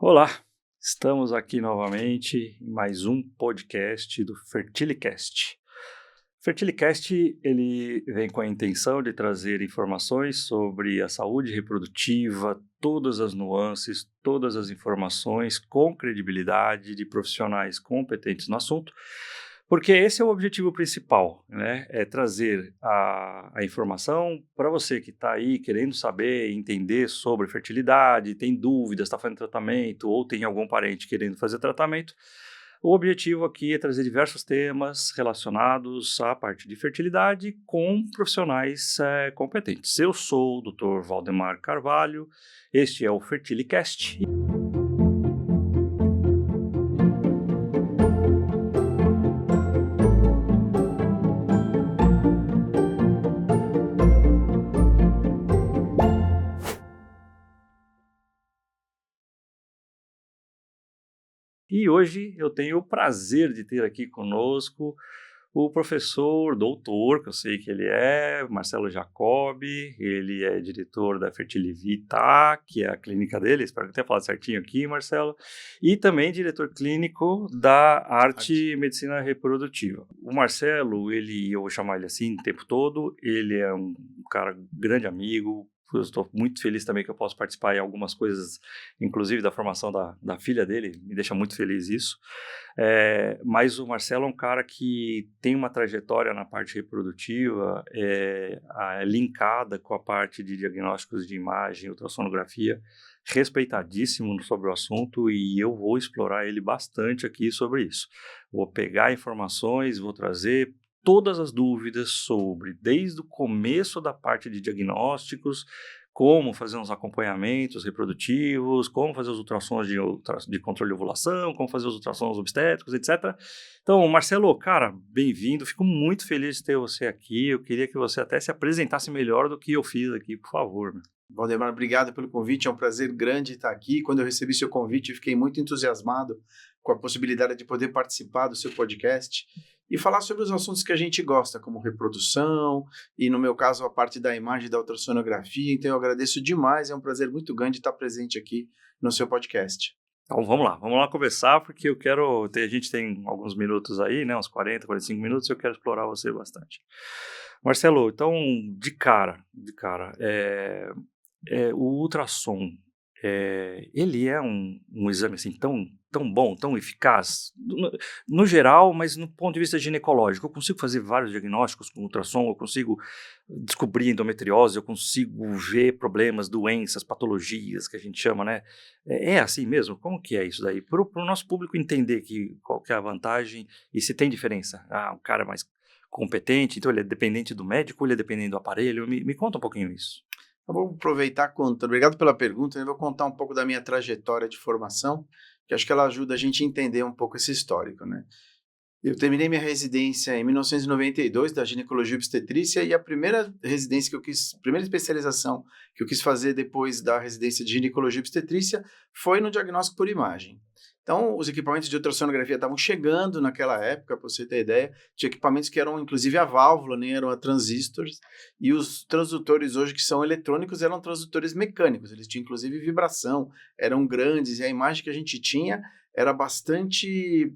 Olá, estamos aqui novamente em mais um podcast do Fertilicast. O Fertilicast ele vem com a intenção de trazer informações sobre a saúde reprodutiva, todas as nuances, todas as informações com credibilidade de profissionais competentes no assunto, porque esse é o objetivo principal, né? É trazer a informação para você que está aí querendo saber, entender sobre fertilidade, tem dúvidas, está fazendo tratamento ou tem algum parente querendo fazer tratamento. O objetivo aqui é trazer diversos temas relacionados à parte de fertilidade com profissionais competentes. Eu sou o Dr. Valdemar Carvalho, este é o Fertilicast. E hoje eu tenho o prazer de ter aqui conosco o professor, doutor, que eu sei que ele é, Marcelo Jacobi. Ele é diretor da Fertilivita, que é a clínica dele, espero que eu tenha falado certinho aqui, Marcelo, e também diretor clínico da Arte Medicina Reprodutiva. O Marcelo, eu vou chamar ele assim o tempo todo, ele é um cara, grande amigo. Eu estou muito feliz também que eu posso participar em algumas coisas, inclusive da formação da filha dele, me deixa muito feliz isso. Mas o Marcelo é um cara que tem uma trajetória na parte reprodutiva linkada com a parte de diagnósticos de imagem, ultrassonografia, respeitadíssimo sobre o assunto, e eu vou explorar ele bastante aqui sobre isso. Vou pegar informações, vou trazer todas as dúvidas sobre, desde o começo da parte de diagnósticos, como fazer uns acompanhamentos reprodutivos, como fazer os ultrassons de controle de ovulação, como fazer os ultrassons obstétricos, etc. Então, Marcelo, cara, bem-vindo, fico muito feliz de ter você aqui. Eu queria que você até se apresentasse melhor do que eu fiz aqui, por favor. Valdemar, obrigado pelo convite, é um prazer grande estar aqui. Quando eu recebi seu convite, eu fiquei muito entusiasmado com a possibilidade de poder participar do seu podcast e falar sobre os assuntos que a gente gosta, como reprodução e, no meu caso, a parte da imagem da ultrassonografia. Então, eu agradeço demais, é um prazer muito grande estar presente aqui no seu podcast. Então vamos lá conversar, porque a gente tem alguns minutos aí, né, uns 40, 45 minutos, e eu quero explorar você bastante. Marcelo, então, de cara, o ultrassom, ele é um exame assim tão bom, tão eficaz, no geral, mas no ponto de vista ginecológico. Eu consigo fazer vários diagnósticos com ultrassom, eu consigo descobrir endometriose, eu consigo ver problemas, doenças, patologias, que a gente chama, né? É assim mesmo? Como que é isso daí? Para o nosso público entender qual que é a vantagem e se tem diferença. Um cara mais competente, então ele é dependente do médico, ele é dependente do aparelho? Me conta um pouquinho isso. Eu vou aproveitar, obrigado pela pergunta, eu vou contar um pouco da minha trajetória de formação, que acho que ela ajuda a gente a entender um pouco esse histórico, né? Eu terminei minha residência em 1992 da ginecologia e obstetrícia, e a primeira primeira especialização que eu quis fazer depois da residência de ginecologia e obstetrícia foi no diagnóstico por imagem. Então, os equipamentos de ultrassonografia estavam chegando naquela época, para você ter ideia. Tinha equipamentos que eram, inclusive, a válvula, nem eram a transistores. E os transdutores hoje, que são eletrônicos, eram transdutores mecânicos. Eles tinham, inclusive, vibração, eram grandes, e a imagem que a gente tinha era bastante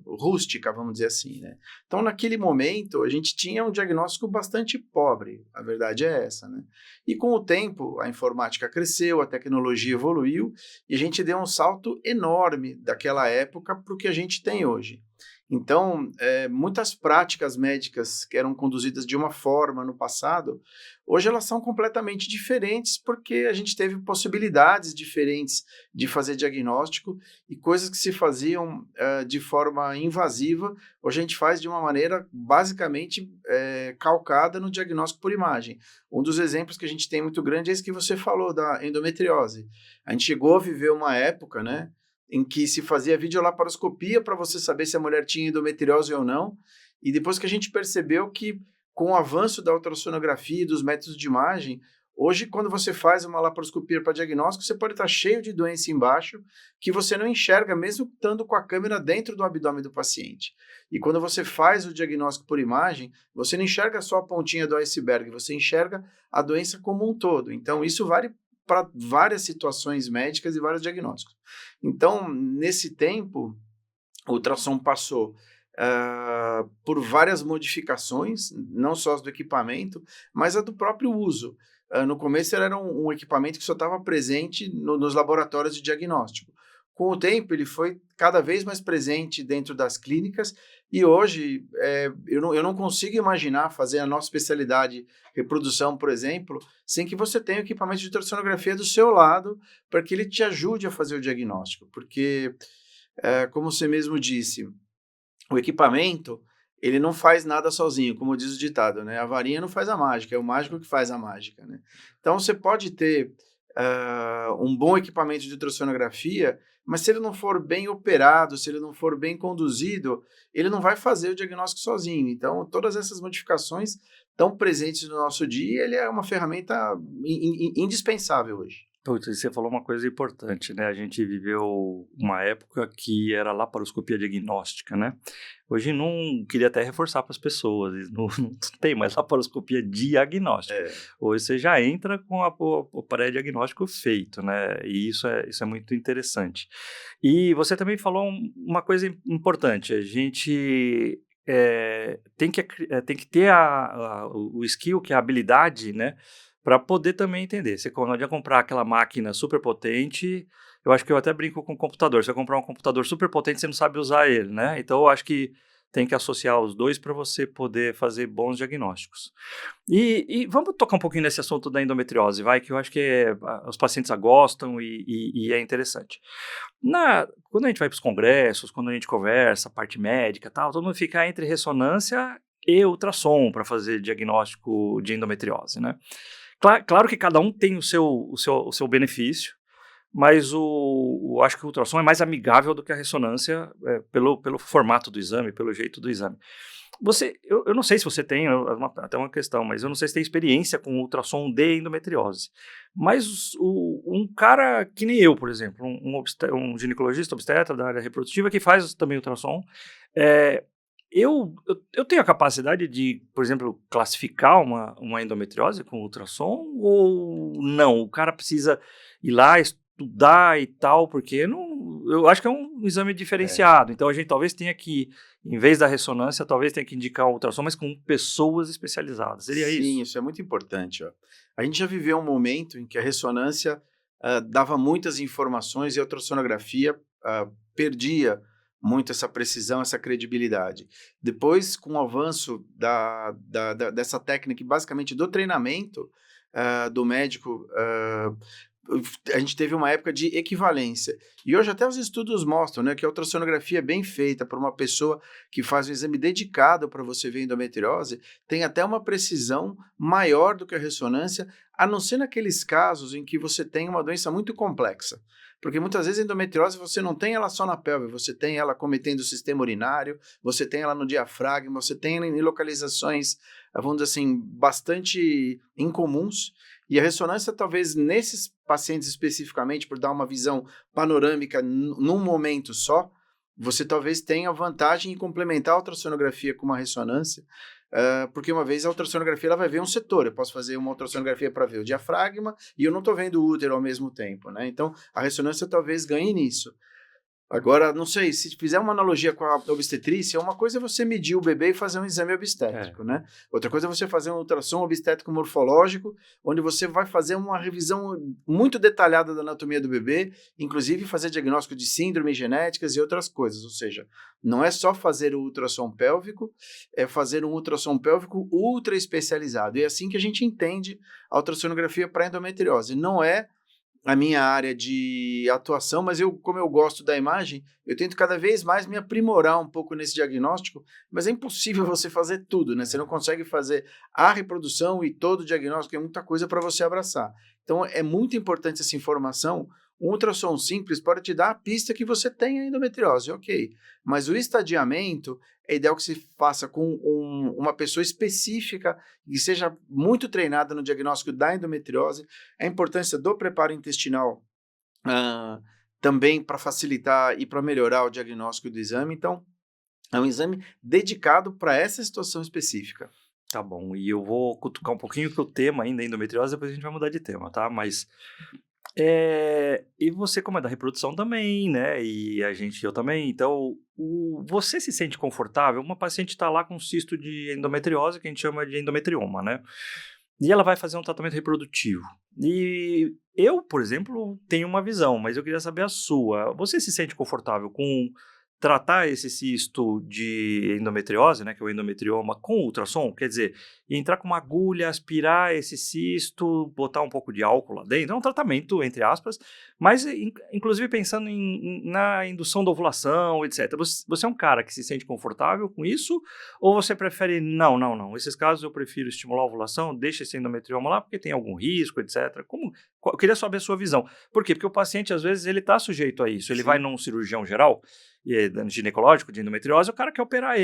rústica, vamos dizer assim, né? Então, naquele momento, a gente tinha um diagnóstico bastante pobre, a verdade é essa, né? E com o tempo, a informática cresceu, a tecnologia evoluiu, e a gente deu um salto enorme daquela época para o que a gente tem hoje. Então, muitas práticas médicas que eram conduzidas de uma forma no passado, hoje elas são completamente diferentes, porque a gente teve possibilidades diferentes de fazer diagnóstico, e coisas que se faziam de forma invasiva, hoje a gente faz de uma maneira basicamente calcada no diagnóstico por imagem. Um dos exemplos que a gente tem muito grande é esse que você falou, da endometriose. A gente chegou a viver uma época, né, em que se fazia videolaparoscopia para você saber se a mulher tinha endometriose ou não, e depois que a gente percebeu que, com o avanço da ultrassonografia e dos métodos de imagem, hoje, quando você faz uma laparoscopia para diagnóstico, você pode estar cheio de doença embaixo que você não enxerga, mesmo estando com a câmera dentro do abdômen do paciente. E quando você faz o diagnóstico por imagem, você não enxerga só a pontinha do iceberg, você enxerga a doença como um todo. Então, isso vale para várias situações médicas e vários diagnósticos. Então, nesse tempo, o ultrassom passou por várias modificações, não só as do equipamento, mas a do próprio uso. No começo ele era um equipamento que só estava presente nos laboratórios de diagnóstico. Com o tempo ele foi cada vez mais presente dentro das clínicas e hoje eu não consigo imaginar fazer a nossa especialidade, reprodução, por exemplo, sem que você tenha o equipamento de ultrassonografia do seu lado para que ele te ajude a fazer o diagnóstico, porque, como você mesmo disse, o equipamento, ele não faz nada sozinho, como diz o ditado, né? A varinha não faz a mágica, é o mágico que faz a mágica, né? Então, você pode ter um bom equipamento de ultrassonografia, mas se ele não for bem operado, se ele não for bem conduzido, ele não vai fazer o diagnóstico sozinho. Então, todas essas modificações estão presentes no nosso dia e ele é uma ferramenta indispensável hoje. Putz, você falou uma coisa importante, né? A gente viveu uma época que era laparoscopia diagnóstica, né? Hoje não queria até reforçar para as pessoas, não tem mais laparoscopia diagnóstica. Hoje você já entra com o pré-diagnóstico feito, né? E isso é muito interessante. E você também falou uma coisa importante, a gente tem que ter o skill, que é a habilidade, né? Para poder também entender. Você não adianta comprar aquela máquina super potente. Eu acho que eu até brinco com o computador. Se você comprar um computador super potente, você não sabe usar ele, né? Então, eu acho que tem que associar os dois para você poder fazer bons diagnósticos. E vamos tocar um pouquinho nesse assunto da endometriose, vai, que eu acho que os pacientes gostam e é interessante. Quando a gente vai para os congressos, quando a gente conversa, parte médica e tal, todo mundo fica entre ressonância e ultrassom para fazer diagnóstico de endometriose, né? Claro que cada um tem o seu benefício, mas acho que o ultrassom é mais amigável do que a ressonância pelo formato do exame, pelo jeito do exame. Eu não sei se você tem, até uma questão, mas eu não sei se tem experiência com ultrassom de endometriose. Mas um cara que nem eu, por exemplo, um ginecologista obstetra da área reprodutiva que faz também ultrassom, eu tenho a capacidade de, por exemplo, classificar uma endometriose com ultrassom ou não? O cara precisa ir lá estudar e tal, porque eu acho que é um exame diferenciado. Então, a gente talvez tenha que, em vez da ressonância, talvez tenha que indicar o ultrassom, mas com pessoas especializadas. Seria isso? Sim, isso é muito importante. Ó. A gente já viveu um momento em que a ressonância dava muitas informações e a ultrassonografia perdia muito essa precisão, essa credibilidade. Depois, com o avanço dessa técnica, basicamente do treinamento do médico, a gente teve uma época de equivalência. E hoje até os estudos mostram, né, que a ultrassonografia bem feita por uma pessoa que faz um exame dedicado para você ver endometriose tem até uma precisão maior do que a ressonância, a não ser naqueles casos em que você tem uma doença muito complexa. Porque muitas vezes a endometriose você não tem ela só na pelve, você tem ela cometendo o sistema urinário, você tem ela no diafragma, você tem ela em localizações, vamos dizer assim, bastante incomuns. E a ressonância, talvez nesses pacientes especificamente, por dar uma visão panorâmica num momento só, você talvez tenha vantagem em complementar a ultrassonografia com uma ressonância, porque uma vez a ultrassonografia ela vai ver um setor, eu posso fazer uma ultrassonografia para ver o diafragma e eu não estou vendo o útero ao mesmo tempo, né? Então, a ressonância talvez ganhe nisso. Agora, não sei, se fizer uma analogia com a obstetrícia, uma coisa é você medir o bebê e fazer um exame obstétrico, né? Outra coisa é você fazer um ultrassom obstétrico morfológico, onde você vai fazer uma revisão muito detalhada da anatomia do bebê, inclusive fazer diagnóstico de síndromes genéticas e outras coisas. Ou seja, não é só fazer o ultrassom pélvico, é fazer um ultrassom pélvico ultra especializado. E é assim que a gente entende a ultrassonografia para endometriose. Não é a minha área de atuação, mas como eu gosto da imagem, eu tento cada vez mais me aprimorar um pouco nesse diagnóstico, mas é impossível você fazer tudo, né? Você não consegue fazer a reprodução e todo o diagnóstico, é muita coisa para você abraçar. Então, é muito importante essa informação. Um ultrassom simples pode te dar a pista que você tem a endometriose, ok. Mas o estadiamento é ideal que se faça com uma pessoa específica que seja muito treinada no diagnóstico da endometriose. A importância do preparo intestinal também para facilitar e para melhorar o diagnóstico do exame. Então, é um exame dedicado para essa situação específica. Tá bom, e eu vou cutucar um pouquinho que o tema ainda é endometriose, depois a gente vai mudar de tema, tá? Mas, e você como é da reprodução também, né, e eu também, então, você se sente confortável? Uma paciente tá lá com cisto de endometriose, que a gente chama de endometrioma, né, e ela vai fazer um tratamento reprodutivo. E eu, por exemplo, tenho uma visão, mas eu queria saber a sua. Você se sente confortável com tratar esse cisto de endometriose, né, que é o endometrioma, com ultrassom? Quer dizer, entrar com uma agulha, aspirar esse cisto, botar um pouco de álcool lá dentro, é um tratamento, entre aspas, mas inclusive pensando na indução da ovulação, etc. Você é um cara que se sente confortável com isso? Ou você prefere, não, não, não, esses casos eu prefiro estimular a ovulação, deixa esse endometrioma lá, porque tem algum risco, etc. Eu queria saber a sua visão. Por quê? Porque o paciente, às vezes, ele está sujeito a isso. Ele vai Sim. num cirurgião geral, ginecológico, de endometriose, o cara quer operar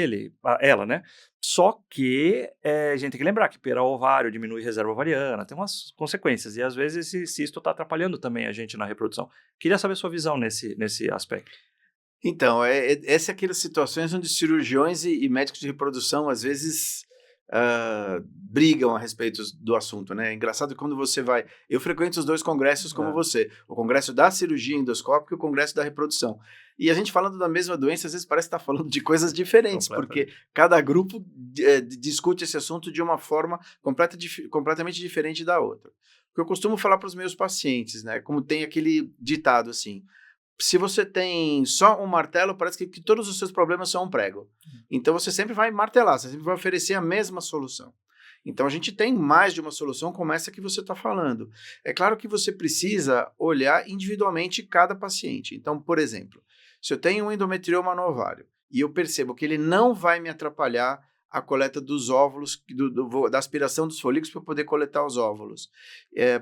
ela, né? Só que a gente tem que lembrar que operar o ovário diminui reserva ovariana, tem umas consequências. E, às vezes, esse cisto está atrapalhando também a gente na reprodução. Queria saber a sua visão nesse aspecto. Então, essa é aquelas situações onde cirurgiões e médicos de reprodução, às vezes, brigam a respeito do assunto, né? É engraçado que quando você vai... Eu frequento os dois congressos como É, você, o congresso da cirurgia endoscópica e o congresso da reprodução. E a gente falando da mesma doença, às vezes parece estar falando de coisas diferentes, porque completamente. cada grupo discute esse assunto de uma forma completamente diferente da outra. O que eu costumo falar para os meus pacientes, né? Como tem aquele ditado assim: se você tem só um martelo, parece que todos os seus problemas são um prego. Então você sempre vai martelar, você sempre vai oferecer a mesma solução. Então a gente tem mais de uma solução como essa que você está falando. É claro que você precisa olhar individualmente cada paciente. Então, por exemplo, se eu tenho um endometrioma no ovário e eu percebo que ele não vai me atrapalhar a coleta dos óvulos, da aspiração dos folículos para poder coletar os óvulos,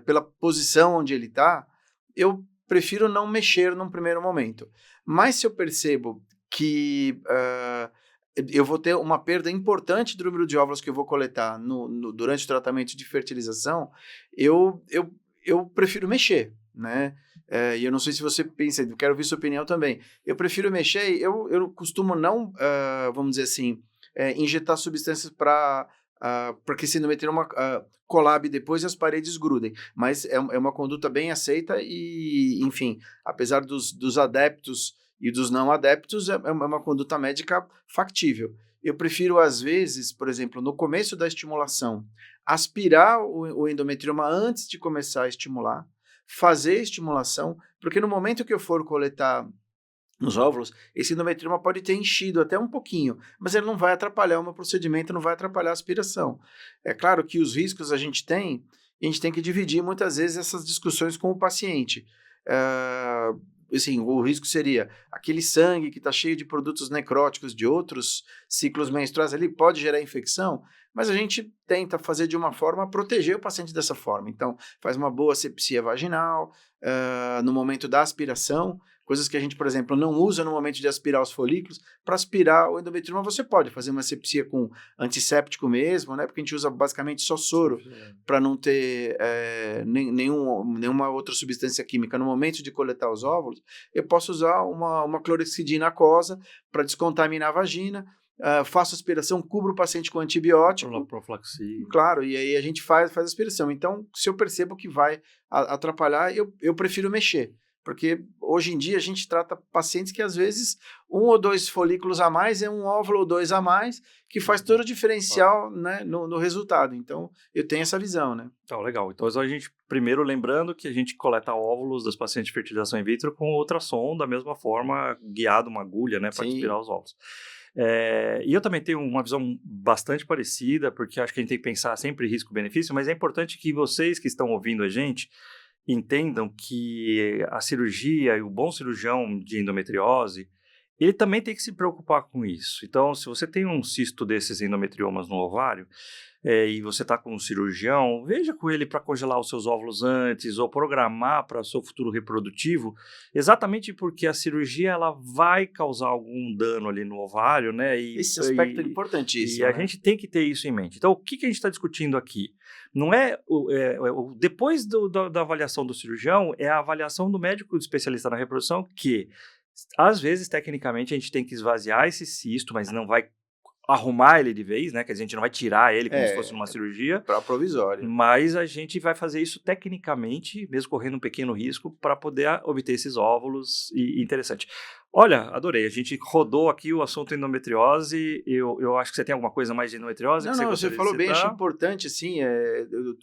pela posição onde ele está, eu prefiro não mexer num primeiro momento. Mas se eu percebo que eu vou ter uma perda importante do número de óvulos que eu vou coletar durante o tratamento de fertilização, eu prefiro mexer, né? E eu não sei se você pensa, eu quero ouvir sua opinião também. Eu prefiro mexer, eu costumo não, vamos dizer assim, injetar substâncias para que esse endometrioma colabe depois e as paredes grudem. Mas é uma conduta bem aceita e, enfim, apesar dos adeptos e dos não adeptos, é uma conduta médica factível. Eu prefiro, às vezes, por exemplo, no começo da estimulação, aspirar o endometrioma antes de começar a estimular, fazer a estimulação, porque no momento que eu for coletar nos óvulos, esse endometrioma pode ter enchido até um pouquinho, mas ele não vai atrapalhar o meu procedimento, não vai atrapalhar a aspiração. É claro que os riscos a gente tem, e a gente tem que dividir muitas vezes essas discussões com o paciente. Assim, o risco seria aquele sangue que está cheio de produtos necróticos de outros ciclos menstruais ali, pode gerar infecção, mas a gente tenta fazer de uma forma a proteger o paciente dessa forma. Então, faz uma boa asepsia vaginal, no momento da aspiração, coisas que a gente, por exemplo, não usa no momento de aspirar os folículos. Para aspirar o endometrioma, você pode fazer uma asepsia com antisséptico mesmo, né? Porque a gente usa basicamente só soro para não ter nenhuma outra substância química. No momento de coletar os óvulos, eu posso usar uma clorexidina aquosa para descontaminar a vagina, faço aspiração, cubro o paciente com antibiótico, Profilaxia. claro, e aí a gente faz a aspiração. Então, se eu percebo que vai atrapalhar, eu prefiro mexer. Porque hoje em dia a gente trata pacientes que às vezes 1 ou 2 folículos a mais é um óvulo ou 2 a mais, que faz todo o diferencial, né, no resultado. Então, eu tenho essa visão, né? Tá, legal. Então, a gente, primeiro, lembrando que a gente coleta óvulos das pacientes de fertilização in vitro com ultrassom, da mesma forma, guiado uma agulha, né, para Sim, aspirar os óvulos. E eu também tenho uma visão bastante parecida, porque acho que a gente tem que pensar sempre risco-benefício, mas é importante que vocês que estão ouvindo a gente entendam que a cirurgia e o bom cirurgião de endometriose, ele também tem que se preocupar com isso. Então, se você tem um cisto desses endometriomas no ovário, e você está com um cirurgião, veja com ele para congelar os seus óvulos antes ou programar para o seu futuro reprodutivo, exatamente porque a cirurgia ela vai causar algum dano ali no ovário, né? esse aspecto é E importantíssimo, a né? gente tem que ter isso em mente. Então, o que a gente está discutindo aqui? Não é, depois da avaliação do cirurgião, é a avaliação do médico especialista na reprodução que, às vezes, tecnicamente, a gente tem que esvaziar esse cisto, mas não vai arrumar ele de vez, né? Que a gente não vai tirar ele como se fosse É, numa cirurgia, para provisória. mas a gente vai fazer isso tecnicamente, mesmo correndo um pequeno risco, para poder obter esses óvulos. E interessante. Olha, adorei. A gente rodou aqui o assunto endometriose. Eu acho que você tem alguma coisa mais de endometriose Não, que você não, você gostaria de falou bem, acho citar? importante, sim, eu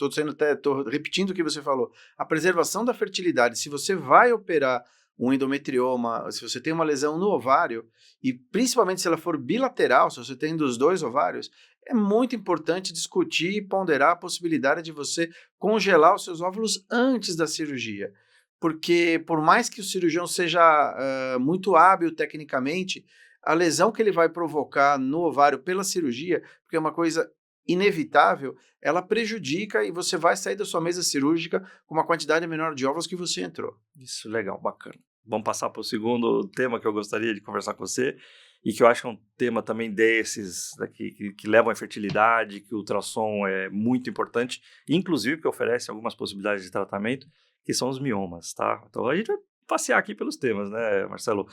tô repetindo o que você falou. A preservação da fertilidade, se você vai operar um endometrioma, se você tem uma lesão no ovário, e principalmente se ela for bilateral, se você tem dos dois ovários, é muito importante discutir e ponderar a possibilidade de você congelar os seus óvulos antes da cirurgia. Porque por mais que o cirurgião seja muito hábil tecnicamente, a lesão que ele vai provocar no ovário pela cirurgia, porque é uma coisa inevitável, ela prejudica e você vai sair da sua mesa cirúrgica com uma quantidade menor de óvulos que você entrou. Isso, legal, bacana. Vamos passar para o segundo tema que eu gostaria de conversar com você e que eu acho que é um tema também desses daqui que levam à fertilidade, que o ultrassom é muito importante, inclusive que oferece algumas possibilidades de tratamento, que são os miomas, tá? Então a gente vai passear aqui pelos temas, né, Marcelo?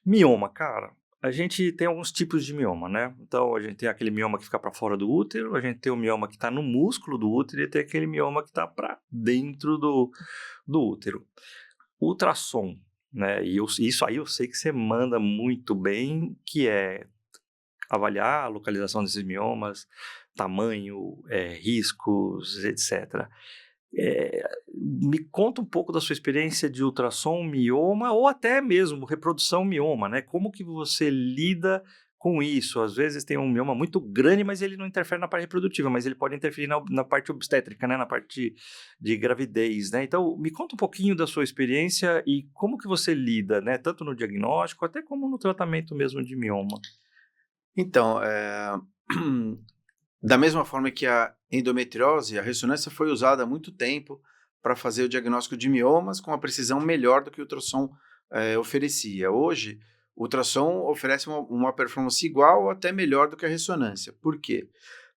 Mioma, cara, a gente tem alguns tipos de mioma, né? Então a gente tem aquele mioma que fica para fora do útero, a gente tem o mioma que está no músculo do útero e tem aquele mioma que está para dentro do útero. Ultrassom, né? E isso aí eu sei que você manda muito bem, que é avaliar a localização desses miomas, tamanho, riscos, etc. Me conta um pouco da sua experiência de ultrassom mioma ou até mesmo reprodução mioma, né? Como que você lida com isso? Às vezes tem um mioma muito grande, mas ele não interfere na parte reprodutiva, mas ele pode interferir na parte obstétrica, né? Na parte de gravidez, né? Então, me conta um pouquinho da sua experiência e como que você lida, né? Tanto no diagnóstico, até como no tratamento mesmo de mioma. Então, da mesma forma que a endometriose, a ressonância foi usada há muito tempo para fazer o diagnóstico de miomas com uma precisão melhor do que o ultrassom oferecia. Hoje, o ultrassom oferece uma performance igual ou até melhor do que a ressonância. Por quê?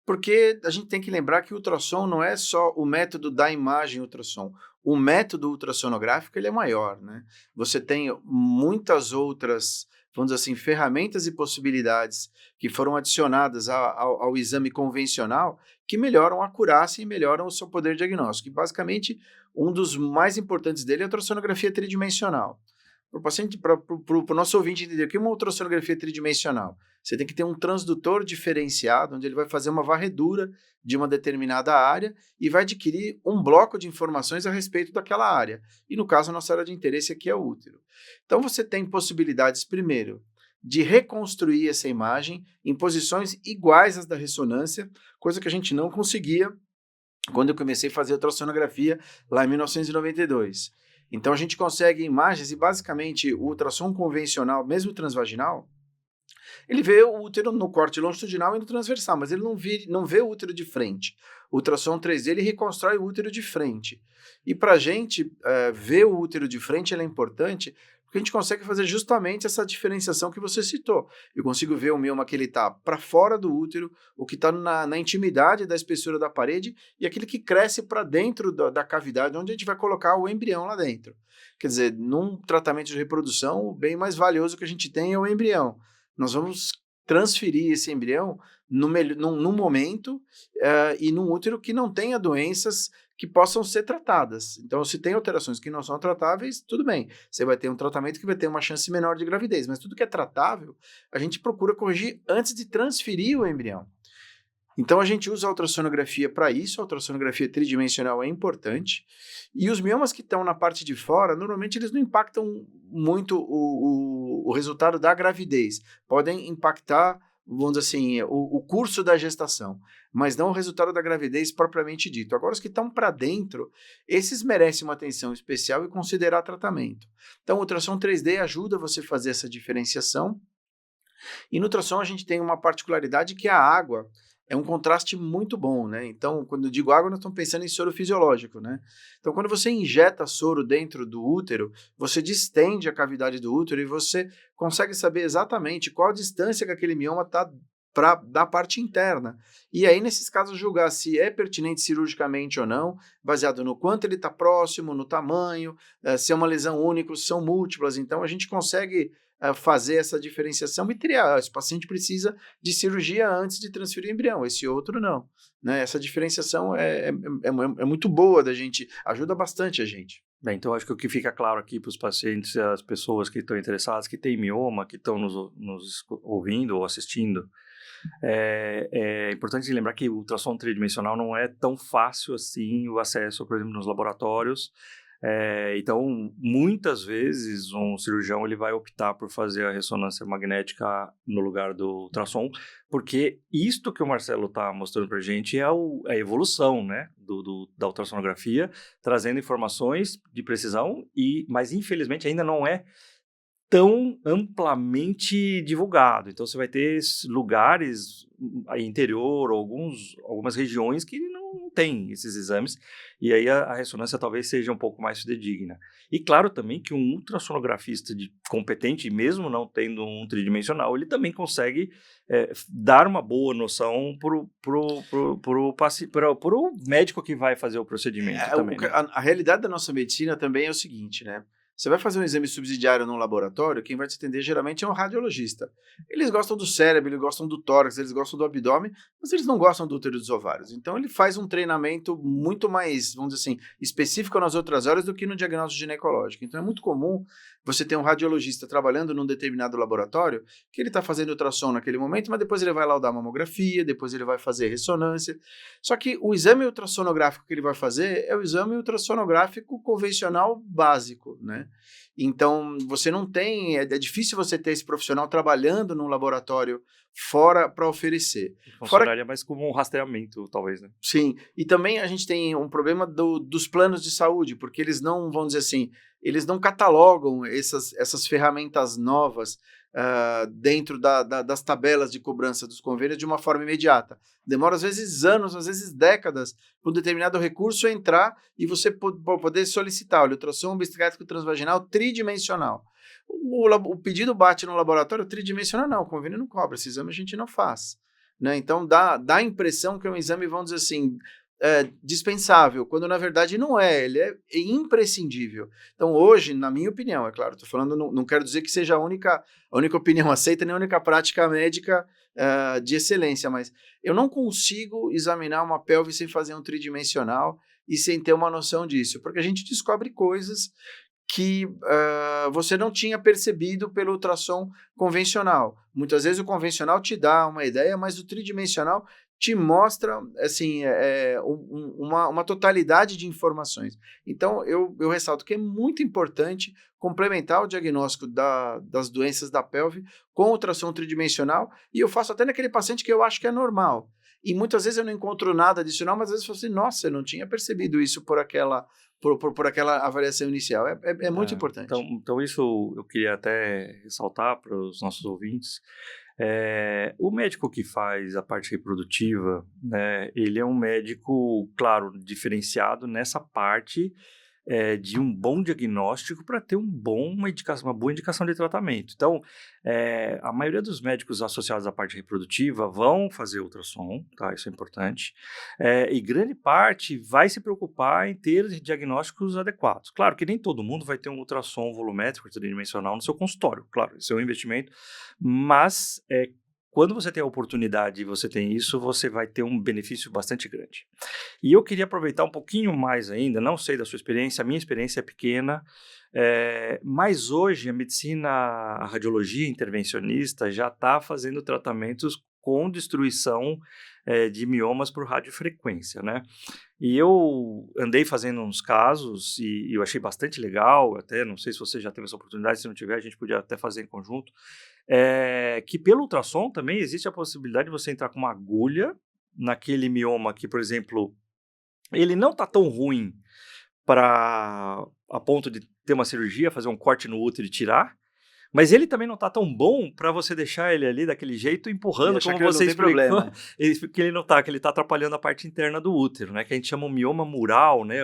Porque a gente tem que lembrar que o ultrassom não é só o método da imagem ultrassom. O método ultrassonográfico ele é maior, né? Você tem muitas outras, vamos dizer assim, ferramentas e possibilidades que foram adicionadas ao exame convencional que melhoram a acurácia e melhoram o seu poder diagnóstico. E basicamente, um dos mais importantes dele é a ultrassonografia tridimensional. Para o paciente, para o nosso ouvinte entender o que é uma ultrassonografia tridimensional, você tem que ter um transdutor diferenciado, onde ele vai fazer uma varredura de uma determinada área e vai adquirir um bloco de informações a respeito daquela área. E no caso, a nossa área de interesse aqui é o útero. Então você tem possibilidades, primeiro, de reconstruir essa imagem em posições iguais às da ressonância, coisa que a gente não conseguia quando eu comecei a fazer ultrassonografia lá em 1992. Então a gente consegue imagens e basicamente o ultrassom convencional, mesmo transvaginal, ele vê o útero no corte longitudinal e no transversal, mas ele não vê o útero de frente. O ultrassom 3D ele reconstrói o útero de frente. E para a gente ver o útero de frente ele é importante porque a gente consegue fazer justamente essa diferenciação que você citou. Eu consigo ver o mioma que ele está para fora do útero, o que está na intimidade da espessura da parede e aquele que cresce para dentro da cavidade, onde a gente vai colocar o embrião lá dentro. Quer dizer, num tratamento de reprodução, o bem mais valioso que a gente tem é o embrião. Nós vamos transferir esse embrião num momento e num útero que não tenha doenças que possam ser tratadas. Então, se tem alterações que não são tratáveis, tudo bem. Você vai ter um tratamento que vai ter uma chance menor de gravidez, mas tudo que é tratável, a gente procura corrigir antes de transferir o embrião. Então, a gente usa a ultrassonografia para isso, a ultrassonografia tridimensional é importante, e os miomas que estão na parte de fora, normalmente eles não impactam muito o resultado da gravidez, podem impactar, vamos dizer assim, o curso da gestação, mas não o resultado da gravidez propriamente dito. Agora, os que estão para dentro, esses merecem uma atenção especial e considerar tratamento. Então, o ultrassom 3D ajuda você a fazer essa diferenciação, e no ultrassom a gente tem uma particularidade que a água é um contraste muito bom, né? Então, quando eu digo água, nós estamos pensando em soro fisiológico, né? Então, quando você injeta soro dentro do útero, você distende a cavidade do útero e você consegue saber exatamente qual a distância que aquele mioma está da parte interna. E aí, nesses casos, julgar se é pertinente cirurgicamente ou não, baseado no quanto ele está próximo, no tamanho, se é uma lesão única, se são múltiplas. Então, a gente consegue fazer essa diferenciação e triar. Esse paciente precisa de cirurgia antes de transferir o embrião, esse outro não. Né? Essa diferenciação é muito boa da gente, ajuda bastante a gente. Bem, então acho que o que fica claro aqui para os pacientes, as pessoas que estão interessadas, que têm mioma, que estão nos ouvindo ou assistindo, é importante lembrar que o ultrassom tridimensional não é tão fácil assim o acesso, por exemplo, nos laboratórios. Então, muitas vezes, um cirurgião ele vai optar por fazer a ressonância magnética no lugar do ultrassom, porque isto que o Marcelo está mostrando para a gente é a evolução, né, da ultrassonografia, trazendo informações de precisão, mas infelizmente ainda não é tão amplamente divulgado. Então, você vai ter lugares interior, algumas regiões que não tem esses exames, e aí a ressonância talvez seja um pouco mais fidedigna. E claro também que um ultrassonografista competente, mesmo não tendo um tridimensional, ele também consegue dar uma boa noção pro médico que vai fazer o procedimento também. Né? A realidade da nossa medicina também é o seguinte, né? Você vai fazer um exame subsidiário num laboratório, quem vai te atender geralmente é um radiologista. Eles gostam do cérebro, eles gostam do tórax, eles gostam do abdômen, mas eles não gostam do útero e dos ovários. Então ele faz um treinamento muito mais, vamos dizer assim, específico nas outras áreas do que no diagnóstico ginecológico. Então é muito comum você ter um radiologista trabalhando num determinado laboratório, que ele está fazendo ultrassom naquele momento, mas depois ele vai laudar mamografia, depois ele vai fazer ressonância. Só que o exame ultrassonográfico que ele vai fazer é o exame ultrassonográfico convencional básico, né? Então, você não tem, é difícil você ter esse profissional trabalhando num laboratório fora para oferecer. Funcionaria mais como um rastreamento, talvez, né? Sim, e também a gente tem um problema dos planos de saúde, porque eles não, vamos dizer assim, eles não catalogam essas ferramentas novas dentro das tabelas de cobrança dos convênios de uma forma imediata. Demora às vezes anos, às vezes décadas, para um determinado recurso entrar e você poder solicitar o ultrassom obstétrico transvaginal tridimensional. O pedido bate no laboratório tridimensional, não, o convênio não cobra, esse exame a gente não faz. Né? Então dá a impressão que é um exame, vamos dizer assim, dispensável, quando na verdade não é, ele é imprescindível. Então hoje, na minha opinião, é claro, estou falando, não quero dizer que seja a única opinião aceita, nem a única prática médica de excelência, mas eu não consigo examinar uma pelve sem fazer um tridimensional e sem ter uma noção disso, porque a gente descobre coisas que você não tinha percebido pelo ultrassom convencional. Muitas vezes o convencional te dá uma ideia, mas o tridimensional te mostra assim, uma totalidade de informações. Então, eu ressalto que é muito importante complementar o diagnóstico das doenças da pelve com ultrassom tridimensional, e eu faço até naquele paciente que eu acho que é normal. E muitas vezes eu não encontro nada adicional, mas às vezes eu falo assim, nossa, eu não tinha percebido isso por aquela avaliação inicial. É muito importante. Então isso eu queria até ressaltar para os nossos ouvintes. O médico que faz a parte reprodutiva, né, ele é um médico, claro, diferenciado nessa parte de um bom diagnóstico para ter uma boa indicação de tratamento. Então, a maioria dos médicos associados à parte reprodutiva vão fazer ultrassom, tá? Isso é importante, e grande parte vai se preocupar em ter diagnósticos adequados. Claro que nem todo mundo vai ter um ultrassom volumétrico tridimensional no seu consultório, claro, isso é um investimento, mas quando você tem a oportunidade e você tem isso, você vai ter um benefício bastante grande. E eu queria aproveitar um pouquinho mais ainda, não sei da sua experiência, a minha experiência é pequena, mas hoje a radiologia intervencionista já está fazendo tratamentos com destruição de miomas por radiofrequência, né? E eu andei fazendo uns casos e eu achei bastante legal, até não sei se você já teve essa oportunidade, se não tiver a gente podia até fazer em conjunto, que pelo ultrassom também existe a possibilidade de você entrar com uma agulha naquele mioma que, por exemplo, ele não está tão ruim a ponto de ter uma cirurgia, fazer um corte no útero e tirar, mas ele também não está tão bom para você deixar ele ali daquele jeito empurrando, como você explicou, que ele não está, que ele está atrapalhando a parte interna do útero, né? Que a gente chama o mioma mural, né?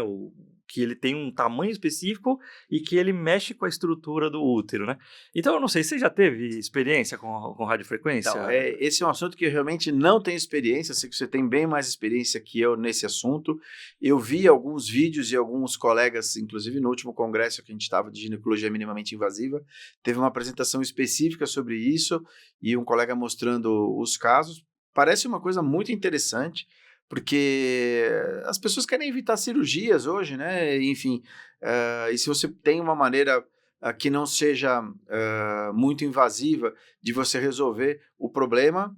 que ele tem um tamanho específico e que ele mexe com a estrutura do útero, né? Então, eu não sei, você já teve experiência com radiofrequência? Então, esse é um assunto que eu realmente não tenho experiência, sei que você tem bem mais experiência que eu nesse assunto. Eu vi alguns vídeos e alguns colegas, inclusive no último congresso que a gente estava de ginecologia minimamente invasiva, teve uma apresentação específica sobre isso e um colega mostrando os casos. Parece uma coisa muito interessante, porque as pessoas querem evitar cirurgias hoje, né? Enfim, e se você tem uma maneira que não seja muito invasiva de você resolver o problema,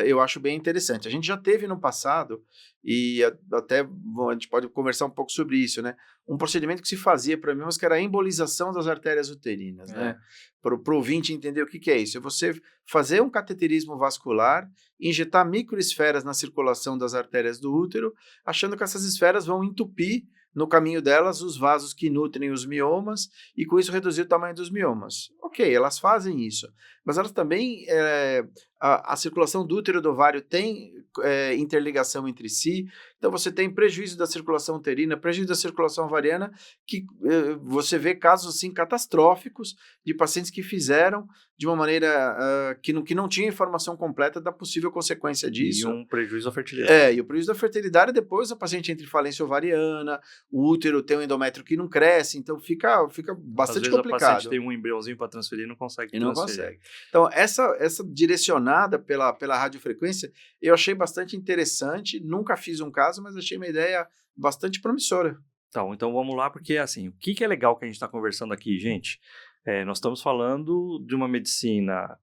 eu acho bem interessante. A gente já teve no passado, e até a gente pode conversar um pouco sobre isso, né? Um procedimento que se fazia para mim, mas que era a embolização das artérias uterinas, né? Para o ouvinte entender o que é isso. É você fazer um cateterismo vascular, injetar microesferas na circulação das artérias do útero, achando que essas esferas vão entupir no caminho delas os vasos que nutrem os miomas e com isso reduzir o tamanho dos miomas. Ok, elas fazem isso, mas elas também, a circulação do útero e do ovário tem interligação entre si, então você tem prejuízo da circulação uterina, prejuízo da circulação ovariana, que você vê casos assim catastróficos de pacientes que fizeram de uma maneira que não tinha informação completa da possível consequência disso. E um prejuízo à fertilidade. E o prejuízo da fertilidade, depois a paciente entra em falência ovariana, o útero tem um endométrio que não cresce, então fica bastante complicado. Às vezes a paciente tem um embriãozinho para transferir e não consegue transferir. Não consegue. Então, essa direcionada pela radiofrequência, eu achei bastante interessante, nunca fiz um caso, mas achei uma ideia bastante promissora. Então vamos lá, porque assim, o que é legal que a gente está conversando aqui, gente? Nós estamos falando de uma medicina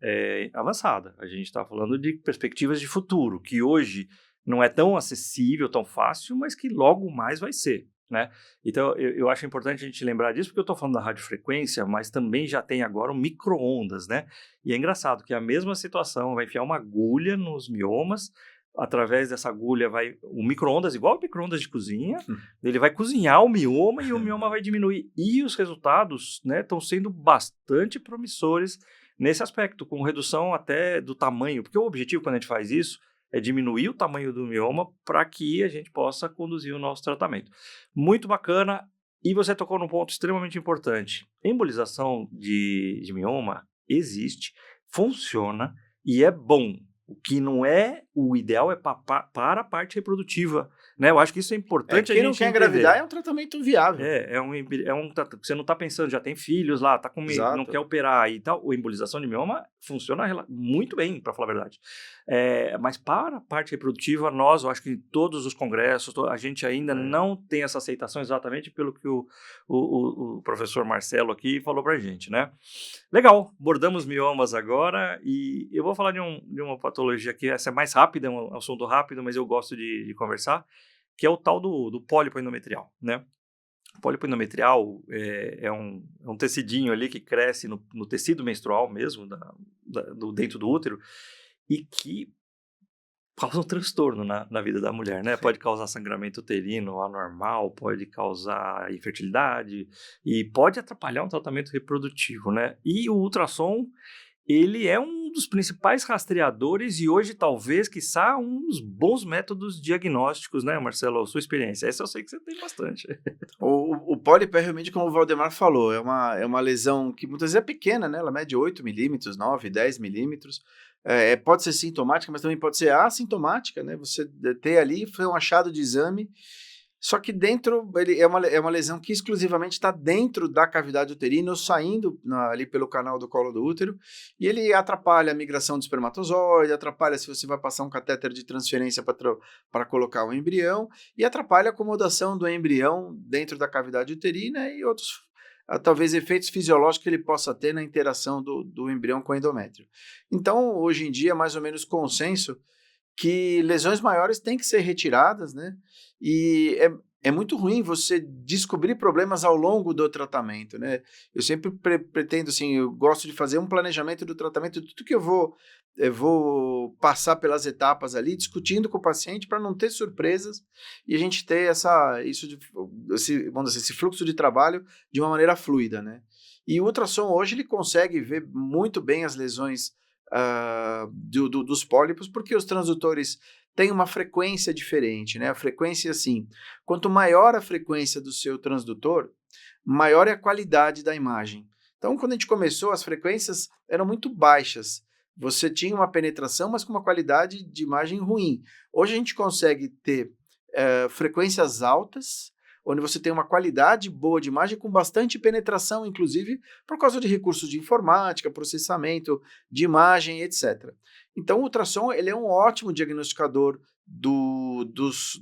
avançada, a gente está falando de perspectivas de futuro, que hoje não é tão acessível, tão fácil, mas que logo mais vai ser, né? Então, eu acho importante a gente lembrar disso, porque eu estou falando da radiofrequência, mas também já tem agora o micro-ondas, né? E é engraçado que a mesma situação, vai enfiar uma agulha nos miomas, através dessa agulha o micro-ondas, igual o micro-ondas de cozinha, ele vai cozinhar o mioma e o mioma vai diminuir. E os resultados, né, estão sendo bastante promissores nesse aspecto, com redução até do tamanho, porque o objetivo quando a gente faz isso é diminuir o tamanho do mioma para que a gente possa conduzir o nosso tratamento. Muito bacana, e você tocou num ponto extremamente importante. Embolização de mioma existe, funciona e é bom. O que não é o ideal é para a parte reprodutiva, né? Eu acho que isso é importante a gente entender. Quem não quer engravidar é um tratamento viável. Você não está pensando, já tem filhos lá, tá com medo, não quer operar e tal. A embolização de mioma funciona muito bem, para falar a verdade. Mas para a parte reprodutiva, eu acho que todos os congressos, a gente ainda não tem essa aceitação exatamente pelo que o professor Marcelo aqui falou para a gente, né? Legal, abordamos miomas agora e eu vou falar de uma patologia que essa é mais rápida, é um assunto rápido, mas eu gosto de conversar, que é o tal do pólipo endometrial, né? O pólipo endometrial é um tecidinho ali que cresce no tecido menstrual mesmo, dentro do útero, e que causa um transtorno na vida da mulher, né? Pode causar sangramento uterino anormal, pode causar infertilidade e pode atrapalhar um tratamento reprodutivo, né? E o ultrassom, ele é um dos principais rastreadores e hoje talvez, quiçá, um dos bons métodos diagnósticos, né, Marcelo? A sua experiência. Essa eu sei que você tem bastante. O pólipo é realmente, como o Valdemar falou, é uma lesão que muitas vezes é pequena, né? Ela mede 8 milímetros, 9, 10 milímetros. Pode ser sintomática, mas também pode ser assintomática, né? Você ter ali, foi um achado de exame, só que dentro, ele é uma lesão que exclusivamente está dentro da cavidade uterina, ou saindo ali pelo canal do colo do útero, e ele atrapalha a migração do espermatozoide, atrapalha se você vai passar um catéter de transferência para colocar o embrião, e atrapalha a acomodação do embrião dentro da cavidade uterina e outros talvez efeitos fisiológicos que ele possa ter na interação do embrião com o endométrio. Então, hoje em dia, é mais ou menos consenso que lesões maiores têm que ser retiradas, né? E é muito ruim você descobrir problemas ao longo do tratamento, né? Eu sempre pretendo, assim, eu gosto de fazer um planejamento do tratamento, de tudo que eu vou passar pelas etapas ali, discutindo com o paciente para não ter surpresas e a gente ter esse fluxo de trabalho de uma maneira fluida, né? E o ultrassom hoje ele consegue ver muito bem as lesões dos pólipos, porque os transdutores têm uma frequência diferente, né? A frequência, assim, quanto maior a frequência do seu transdutor, maior é a qualidade da imagem. Então, quando a gente começou, as frequências eram muito baixas. Você tinha uma penetração, mas com uma qualidade de imagem ruim. Hoje a gente consegue ter frequências altas, onde você tem uma qualidade boa de imagem com bastante penetração, inclusive por causa de recursos de informática, processamento de imagem, etc. Então, o ultrassom ele é um ótimo diagnosticador dos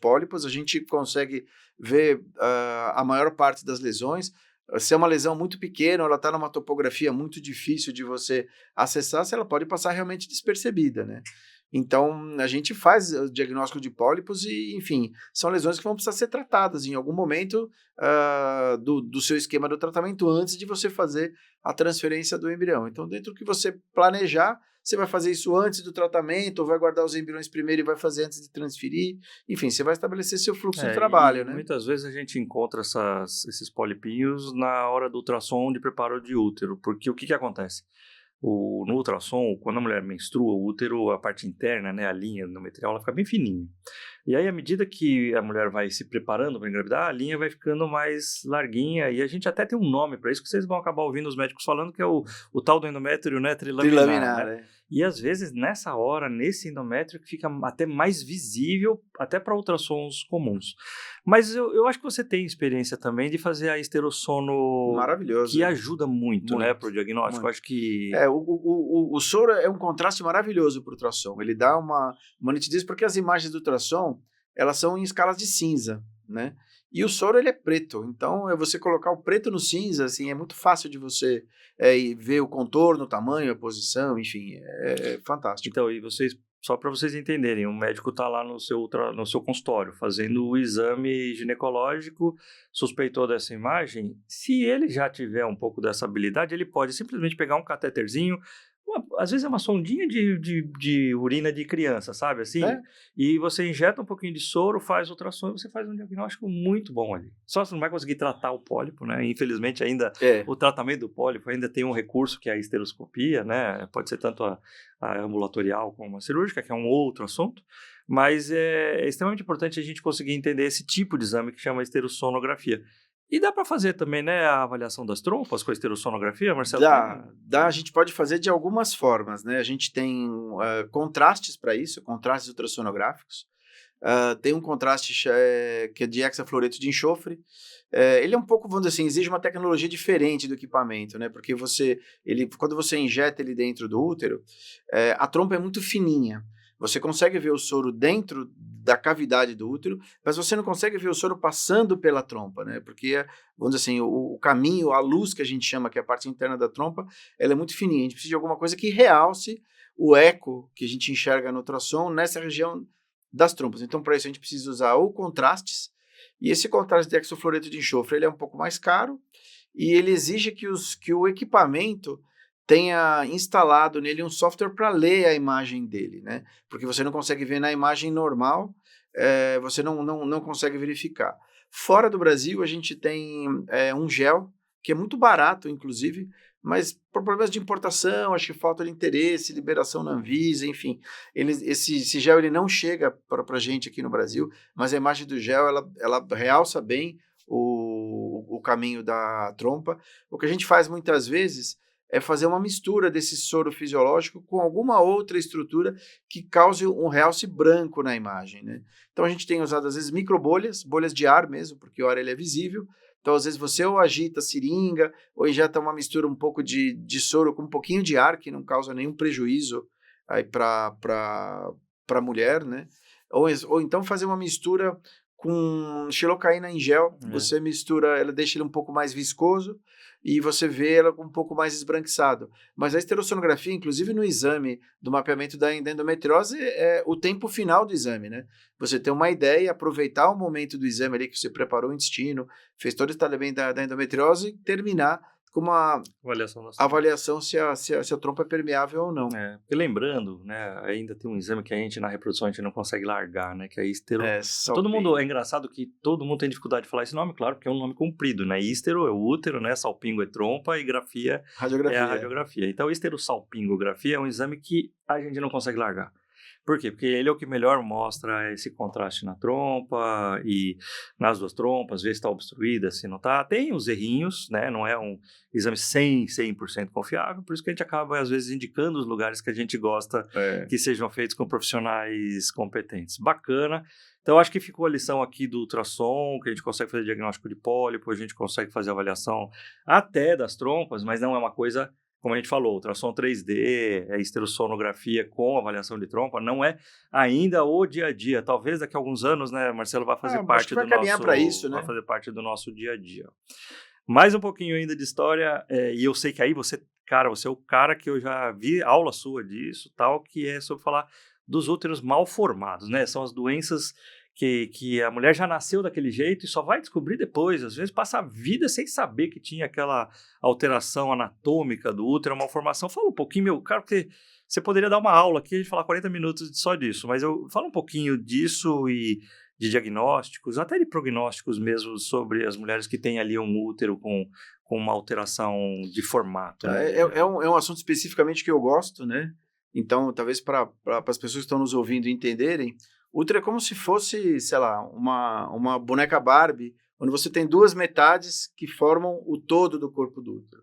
pólipos. A gente consegue ver a maior parte das lesões. Se é uma lesão muito pequena, ela está numa topografia muito difícil de você acessar, ela pode passar realmente despercebida, né? Então, a gente faz o diagnóstico de pólipos e, enfim, são lesões que vão precisar ser tratadas em algum momento do seu esquema do tratamento antes de você fazer a transferência do embrião. Então, dentro do que você planejar, você vai fazer isso antes do tratamento, ou vai guardar os embriões primeiro e vai fazer antes de transferir. Enfim, você vai estabelecer seu fluxo de trabalho, né? Muitas vezes a gente encontra esses polipinhos na hora do ultrassom de preparo de útero, porque o que acontece? No ultrassom, quando a mulher menstrua, o útero, a parte interna, né, a linha endometrial, ela fica bem fininha. E aí, à medida que a mulher vai se preparando para engravidar, a linha vai ficando mais larguinha, e a gente até tem um nome para isso, que vocês vão acabar ouvindo os médicos falando, que é o tal do endométrio, né, trilaminar, né? E às vezes, nessa hora, nesse endométrio, que fica até mais visível, até para ultrassons comuns. Mas eu acho que você tem experiência também de fazer a esterossono, maravilhoso, que ajuda muito, né, para o diagnóstico. Muito. Acho que... O soro é um contraste maravilhoso para o ultrassom. Ele dá uma nitidez, porque as imagens do ultrassom, elas são em escalas de cinza, né? E o soro, ele é preto. Então, você colocar o preto no cinza, assim, é muito fácil de você ver o contorno, o tamanho, a posição, enfim, é fantástico. Então, e vocês, só para vocês entenderem, o médico está lá no seu consultório, fazendo o exame ginecológico, suspeitou dessa imagem. Se ele já tiver um pouco dessa habilidade, ele pode simplesmente pegar um cateterzinho, às vezes é uma sondinha de urina de criança, sabe assim? E você injeta um pouquinho de soro, faz ultrassom e você faz um diagnóstico muito bom ali. Só você não vai conseguir tratar o pólipo, né? Infelizmente ainda o tratamento do pólipo ainda tem um recurso que é a esteroscopia, né? Pode ser tanto a ambulatorial como a cirúrgica, que é um outro assunto, mas é extremamente importante a gente conseguir entender esse tipo de exame que chama esterossonografia. E dá para fazer também, né, a avaliação das trompas com a esterosonografia, Marcelo? Dá. A gente pode fazer de algumas formas, né? A gente tem contrastes para isso, contrastes ultrassonográficos. Tem um contraste que é de hexafluoreto de enxofre. Ele é um pouco, vamos dizer assim, exige uma tecnologia diferente do equipamento, né? Porque quando você injeta ele dentro do útero, a trompa é muito fininha. Você consegue ver o soro dentro da cavidade do útero, mas você não consegue ver o soro passando pela trompa, né? Porque, vamos dizer assim, o caminho, a luz que a gente chama, que é a parte interna da trompa, ela é muito fininha. A gente precisa de alguma coisa que realce o eco que a gente enxerga no ultrassom nessa região das trompas. Então, para isso, a gente precisa usar ou contrastes, e esse contraste de hexafluoreto de enxofre ele é um pouco mais caro, e ele exige que o equipamento tenha instalado nele um software para ler a imagem dele, né? Porque você não consegue ver na imagem normal, você não consegue verificar. Fora do Brasil, a gente tem um gel, que é muito barato, inclusive, mas por problemas de importação, acho que falta de interesse, liberação na Anvisa, enfim. Esse gel ele não chega para a gente aqui no Brasil, mas a imagem do gel ela realça bem o caminho da trompa. O que a gente faz muitas vezes é fazer uma mistura desse soro fisiológico com alguma outra estrutura que cause um realce branco na imagem, né? Então a gente tem usado às vezes microbolhas, bolhas de ar mesmo, porque o ar ele é visível. Então às vezes você ou agita a seringa ou injeta uma mistura um pouco de soro com um pouquinho de ar, que não causa nenhum prejuízo para a mulher, né? Ou então fazer uma mistura com xilocaína em gel, você mistura, ela deixa ele um pouco mais viscoso e você vê ela um pouco mais esbranquiçado. Mas a esterosonografia, inclusive no exame do mapeamento da endometriose, é o tempo final do exame, né? Você ter uma ideia, aproveitar o momento do exame ali que você preparou o intestino, fez todo o estabelecimento da endometriose e terminar com uma Avaliação das avaliação se a trompa é permeável ou não. E lembrando, né, ainda tem um exame que a gente na reprodução a gente não consegue largar, né, que é ístero. Todo mundo, é engraçado que todo mundo tem dificuldade de falar esse nome, claro, porque é um nome comprido, né, ístero é o útero, né, salpingo é trompa e grafia é a radiografia. Então, ístero-salpingografia é um exame que a gente não consegue largar. Por quê? Porque ele é o que melhor mostra esse contraste na trompa e nas duas trompas, ver se está obstruída, se não está. Tem os errinhos, né? Não é um exame 100% confiável, por isso que a gente acaba, às vezes, indicando os lugares que a gente gosta que sejam feitos com profissionais competentes. Bacana. Então, acho que ficou a lição aqui do ultrassom, que a gente consegue fazer diagnóstico de pólipo, a gente consegue fazer avaliação até das trompas, mas não é uma coisa... Como a gente falou, ultrassom 3D, esterosonografia com avaliação de trompa, não é ainda o dia a dia. Talvez daqui a alguns anos, né, Marcelo, vai fazer parte do nosso... para isso, né? Vai fazer parte do nosso dia a dia. Mais um pouquinho ainda de história, e eu sei que aí você é o cara que eu já vi aula sua disso, tal, que é sobre falar dos úteros mal formados, né? São as doenças que a mulher já nasceu daquele jeito e só vai descobrir depois, às vezes passa a vida sem saber que tinha aquela alteração anatômica do útero, uma malformação. Fala um pouquinho, meu cara, porque você poderia dar uma aula aqui, a gente falar 40 minutos só disso, mas eu falo um pouquinho disso e de diagnósticos, até de prognósticos mesmo, sobre as mulheres que têm ali um útero com uma alteração de formato. Né? É um assunto especificamente que eu gosto, né? Então, talvez para as pessoas que estão nos ouvindo entenderem, útero é como se fosse, sei lá, uma boneca Barbie, onde você tem duas metades que formam o todo do corpo do útero.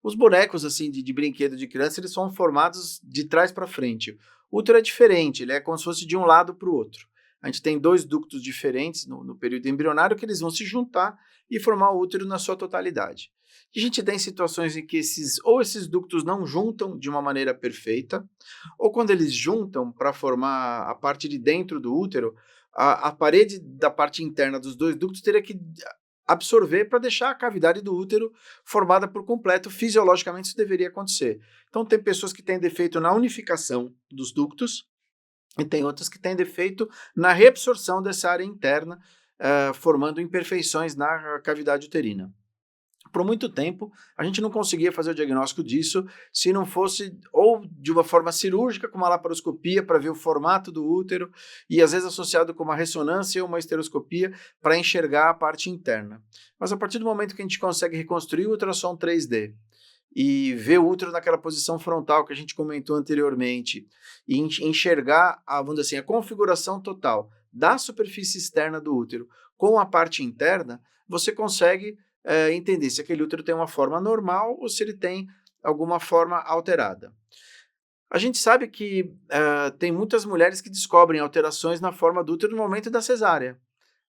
Os bonecos, assim, de brinquedo de criança, eles são formados de trás para frente. O útero é diferente, ele é como se fosse de um lado para o outro. A gente tem dois ductos diferentes no período embrionário que eles vão se juntar e formar o útero na sua totalidade. E a gente tem situações em que esses ductos não juntam de uma maneira perfeita, ou quando eles juntam para formar a parte de dentro do útero, a parede da parte interna dos dois ductos teria que absorver para deixar a cavidade do útero formada por completo. Fisiologicamente isso deveria acontecer. Então tem pessoas que têm defeito na unificação dos ductos e tem outras que têm defeito na reabsorção dessa área interna, formando imperfeições na cavidade uterina. Por muito tempo, a gente não conseguia fazer o diagnóstico disso se não fosse ou de uma forma cirúrgica, com uma laparoscopia para ver o formato do útero, e às vezes associado com uma ressonância ou uma esteroscopia para enxergar a parte interna. Mas a partir do momento que a gente consegue reconstruir o ultrassom 3D e ver o útero naquela posição frontal que a gente comentou anteriormente, e enxergar vamos dizer assim, a configuração total da superfície externa do útero com a parte interna, você consegue entender se aquele útero tem uma forma normal ou se ele tem alguma forma alterada. A gente sabe que tem muitas mulheres que descobrem alterações na forma do útero no momento da cesárea.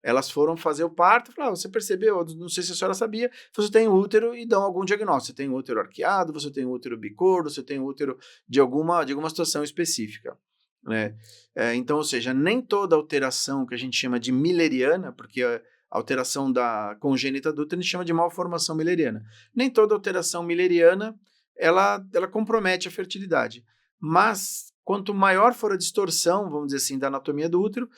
Elas foram fazer o parto, falaram, você percebeu, não sei se a senhora sabia, você tem útero e dão algum diagnóstico. Você tem útero arqueado, você tem útero bicordo, você tem útero de alguma situação específica. Né? Então, ou seja, nem toda alteração que a gente chama de milleriana, porque a alteração da congênita do útero a gente chama de malformação milleriana. Nem toda alteração milleriana ela compromete a fertilidade. Mas, quanto maior for a distorção, vamos dizer assim, da anatomia do útero,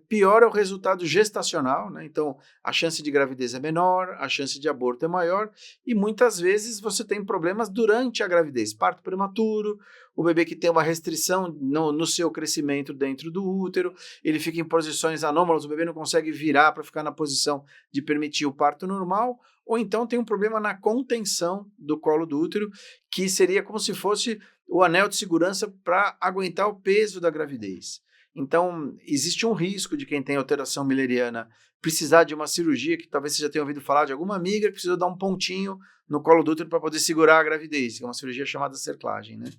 pior é o resultado gestacional, né? Então, a chance de gravidez é menor, a chance de aborto é maior, e muitas vezes você tem problemas durante a gravidez, parto prematuro, o bebê que tem uma restrição no seu crescimento dentro do útero, ele fica em posições anômalas, o bebê não consegue virar para ficar na posição de permitir o parto normal, ou então tem um problema na contenção do colo do útero, que seria como se fosse o anel de segurança para aguentar o peso da gravidez. Então, existe um risco de quem tem alteração milleriana precisar de uma cirurgia, que talvez você já tenha ouvido falar de alguma amiga que precisou dar um pontinho no colo do útero para poder segurar a gravidez, que é uma cirurgia chamada cerclagem, né?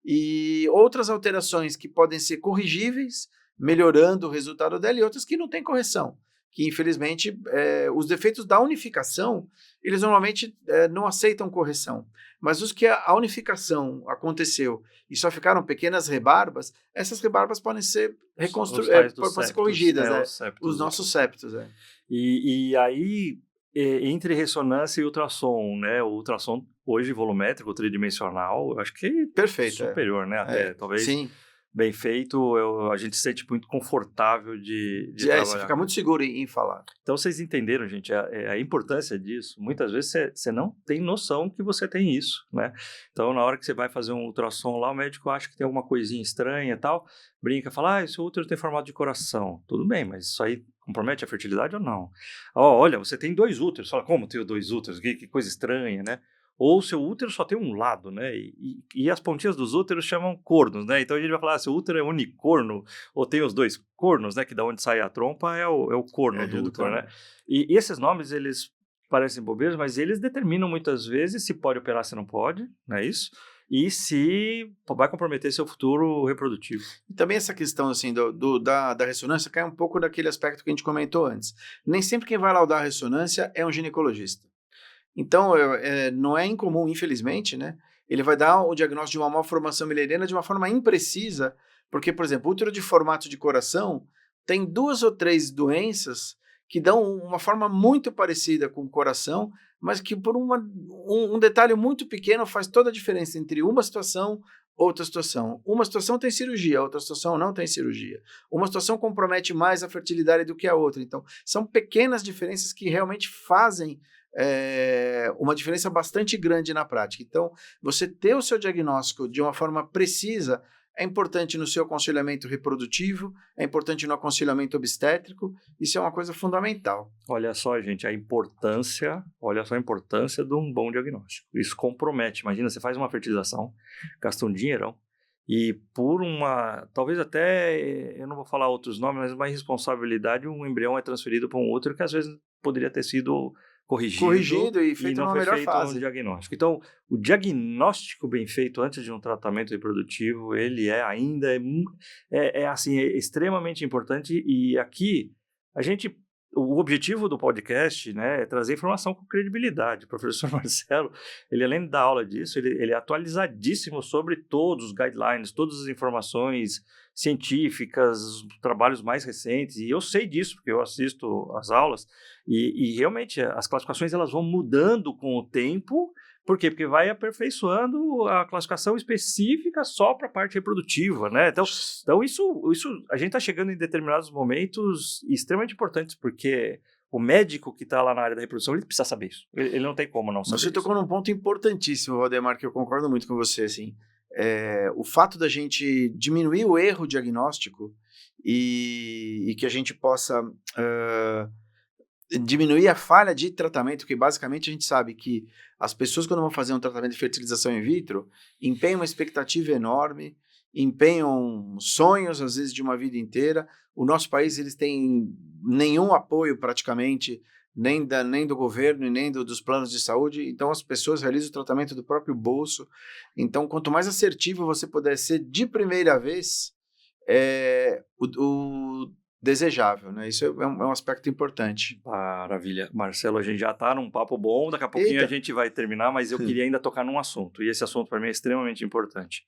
E outras alterações que podem ser corrigíveis, melhorando o resultado dela, e outras que não têm correção, que infelizmente os defeitos da unificação, eles normalmente não aceitam correção. Mas os que a unificação aconteceu e só ficaram pequenas rebarbas, essas rebarbas podem ser podem ser corrigidas, os nossos septos. E aí, entre ressonância e ultrassom, né? O ultrassom hoje volumétrico, tridimensional, eu acho que perfeito, superior, né? Até talvez. Sim. bem feito, a gente se sente muito confortável de Você trabalhar. fica muito seguro em falar. Então, vocês entenderam, gente, a importância disso. Muitas vezes você não tem noção que você tem isso, né? Então, na hora que você vai fazer um ultrassom lá, o médico acha que tem alguma coisinha estranha e tal, brinca, fala, esse útero tem formato de coração. Tudo bem, mas isso aí compromete a fertilidade ou não? Olha, você tem 2 úteros. Fala, como tem 2 úteros? Que coisa estranha, né? Ou o seu útero só tem um lado, né? E as pontinhas dos úteros chamam cornos, né? Então a gente vai falar, seu útero é unicorno, ou tem os 2 cornos, né? Que da onde sai a trompa é o corno do útero, né? E esses nomes, eles parecem bobeiras, mas eles determinam muitas vezes se pode operar, se não pode, não é isso? E se vai comprometer seu futuro reprodutivo. E também essa questão assim, da ressonância cai um pouco daquele aspecto que a gente comentou antes. Nem sempre quem vai laudar a ressonância é um ginecologista. Então, não é incomum, infelizmente, né? Ele vai dar o diagnóstico de uma malformação mileriana de uma forma imprecisa, porque, por exemplo, útero de formato de coração tem 2 ou 3 doenças que dão uma forma muito parecida com o coração, mas que por um detalhe muito pequeno faz toda a diferença entre uma situação e outra situação. Uma situação tem cirurgia, outra situação não tem cirurgia. Uma situação compromete mais a fertilidade do que a outra. Então, são pequenas diferenças que realmente fazem uma diferença bastante grande na prática. Então, você ter o seu diagnóstico de uma forma precisa é importante no seu aconselhamento reprodutivo, é importante no aconselhamento obstétrico, isso é uma coisa fundamental. Olha só, gente, olha só a importância de um bom diagnóstico. Isso compromete, imagina, você faz uma fertilização, gasta um dinheirão, e por talvez até, eu não vou falar outros nomes, mas uma irresponsabilidade, um embrião é transferido para um útero que às vezes poderia ter sido corrigido E feito não numa foi melhor feito fase. um diagnóstico. Então, o diagnóstico bem feito antes de um tratamento reprodutivo, ele assim, é extremamente importante. E aqui, o objetivo do podcast, né, é trazer informação com credibilidade. O professor Marcelo, ele além de dar aula disso, ele é atualizadíssimo sobre todos os guidelines, todas as informações científicas, os trabalhos mais recentes, e eu sei disso, porque eu assisto às aulas, e realmente as classificações elas vão mudando com o tempo. Por quê? Porque vai aperfeiçoando a classificação específica só para a parte reprodutiva, né? Então isso a gente está chegando em determinados momentos extremamente importantes, porque o médico que está lá na área da reprodução, ele precisa saber isso. Ele não tem como não saber Você isso. tocou num ponto importantíssimo, Valdemar, que eu concordo muito com você, assim. O fato da gente diminuir o erro diagnóstico e que a gente possa diminuir a falha de tratamento, que basicamente a gente sabe que as pessoas quando vão fazer um tratamento de fertilização in vitro, empenham uma expectativa enorme, empenham sonhos, às vezes, de uma vida inteira. O nosso país, eles têm nenhum apoio praticamente, nem do governo e nem dos planos de saúde, então as pessoas realizam o tratamento do próprio bolso. Então, quanto mais assertivo você puder ser de primeira vez, o desejável, né? Isso é um aspecto importante. Maravilha. Marcelo, a gente já está num papo bom, daqui a pouquinho a gente vai terminar, mas eu queria ainda tocar num assunto, e esse assunto para mim é extremamente importante,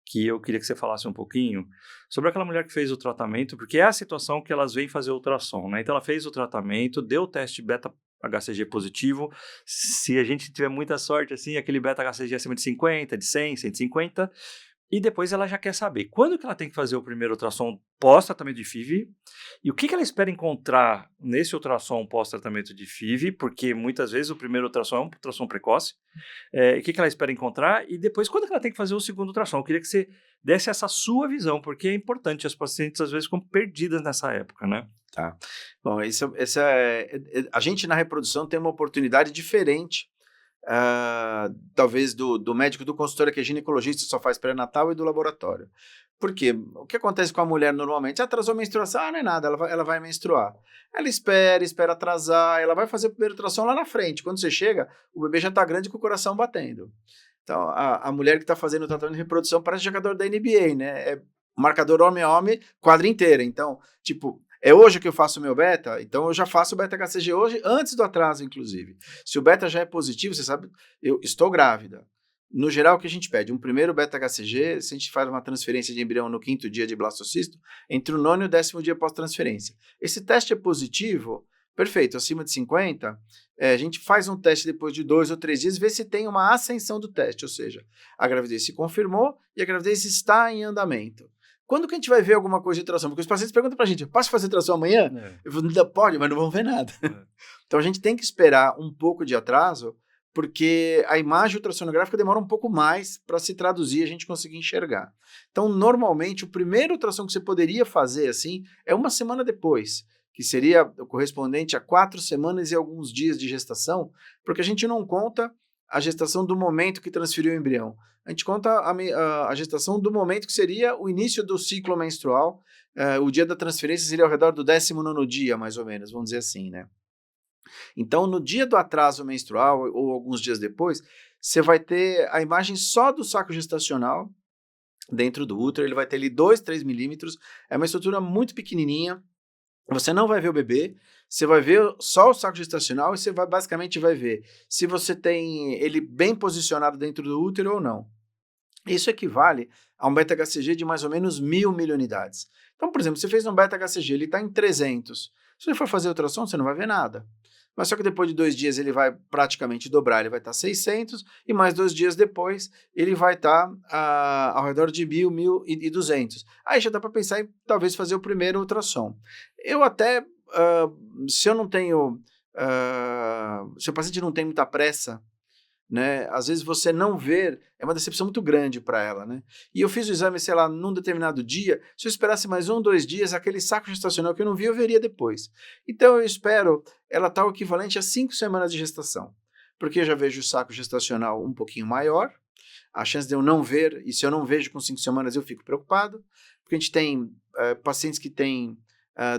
que eu queria que você falasse um pouquinho sobre aquela mulher que fez o tratamento, porque é a situação que elas vêm fazer o ultrassom, né? Então ela fez o tratamento, deu o teste beta-HCG positivo, se a gente tiver muita sorte, assim, aquele beta-HCG acima de 50, de 100, 150, e depois ela já quer saber quando que ela tem que fazer o primeiro ultrassom pós-tratamento de FIV e o que ela espera encontrar nesse ultrassom pós-tratamento de FIV, porque muitas vezes o primeiro ultrassom é um ultrassom precoce, o que ela espera encontrar e depois quando que ela tem que fazer o segundo ultrassom. Eu queria que você desse essa sua visão, porque é importante, as pacientes às vezes ficam perdidas nessa época, né? Tá. Bom, a gente na reprodução tem uma oportunidade diferente, talvez do médico do consultório, que é ginecologista, só faz pré-natal, e do laboratório. Por quê? O que acontece com a mulher normalmente? Atrasou a menstruação, não é nada, ela vai menstruar. Ela espera atrasar, ela vai fazer o primeiro ultrassom lá na frente. Quando você chega, o bebê já está grande com o coração batendo. Então, a mulher que está fazendo o tratamento de reprodução parece jogador da NBA, né? É marcador homem a homem, quadra inteira. Então, tipo, é hoje que eu faço o meu beta, então eu já faço o beta-HCG hoje, antes do atraso, inclusive. Se o beta já é positivo, você sabe, eu estou grávida. No geral, o que a gente pede? Um primeiro beta-HCG, se a gente faz uma transferência de embrião no 5º dia de blastocisto, entre o 9º e o 10º dia pós-transferência. Esse teste é positivo, perfeito, acima de 50, a gente faz um teste depois de 2 ou 3 dias, vê se tem uma ascensão do teste, ou seja, a gravidez se confirmou e a gravidez está em andamento. quando que a gente vai ver alguma coisa de tração? Porque os pacientes perguntam pra gente, posso fazer tração amanhã? Eu falo, pode, mas não vamos ver nada. Então a gente tem que esperar um pouco de atraso, porque a imagem ultrassonográfica demora um pouco mais para se traduzir e a gente conseguir enxergar. Então, normalmente, o primeiro ultrassom que você poderia fazer assim é uma semana depois, que seria o correspondente a 4 semanas e alguns dias de gestação, porque a gente não conta a gestação do momento que transferiu o embrião. A gente conta a gestação do momento que seria o início do ciclo menstrual. O dia da transferência seria ao redor do 19º dia, mais ou menos, vamos dizer assim, né? Então, no dia do atraso menstrual, ou alguns dias depois, você vai ter a imagem só do saco gestacional dentro do útero, ele vai ter ali 2, 3 milímetros, é uma estrutura muito pequenininha, você não vai ver o bebê, você vai ver só o saco gestacional e você basicamente vai ver se você tem ele bem posicionado dentro do útero ou não. Isso equivale a um beta-HCG de mais ou menos 1.000 milunidades. Então, por exemplo, você fez um beta-HCG, ele está em 300. Se você for fazer ultrassom, você não vai ver nada. Mas só que depois de 2 dias ele vai praticamente dobrar, ele vai estar 600, e mais 2 dias depois ele vai estar ao redor de 1.000, 1.200. Aí já dá para pensar em talvez fazer o primeiro ultrassom. Eu até, se eu não tenho, se o paciente não tem muita pressa, né? Às vezes você não ver é uma decepção muito grande para ela, né? E eu fiz o exame, sei lá, num determinado dia, se eu esperasse mais 1, 2 dias, aquele saco gestacional que eu não vi, eu veria depois. Então eu espero ela estar o equivalente a 5 semanas de gestação, porque eu já vejo o saco gestacional um pouquinho maior, a chance de eu não ver, e se eu não vejo com 5 semanas eu fico preocupado, porque a gente tem pacientes que têm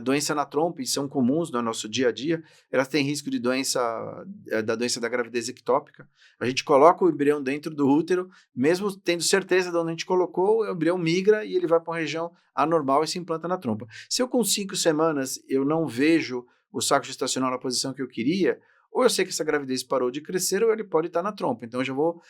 doença na trompa, e são comuns no nosso dia a dia, elas têm risco de da doença da gravidez ectópica. A gente coloca o embrião dentro do útero, mesmo tendo certeza de onde a gente colocou, o embrião migra e ele vai para uma região anormal e se implanta na trompa. Se eu com 5 semanas eu não vejo o saco gestacional na posição que eu queria, ou eu sei que essa gravidez parou de crescer, ou ele pode estar na trompa. Então eu já vou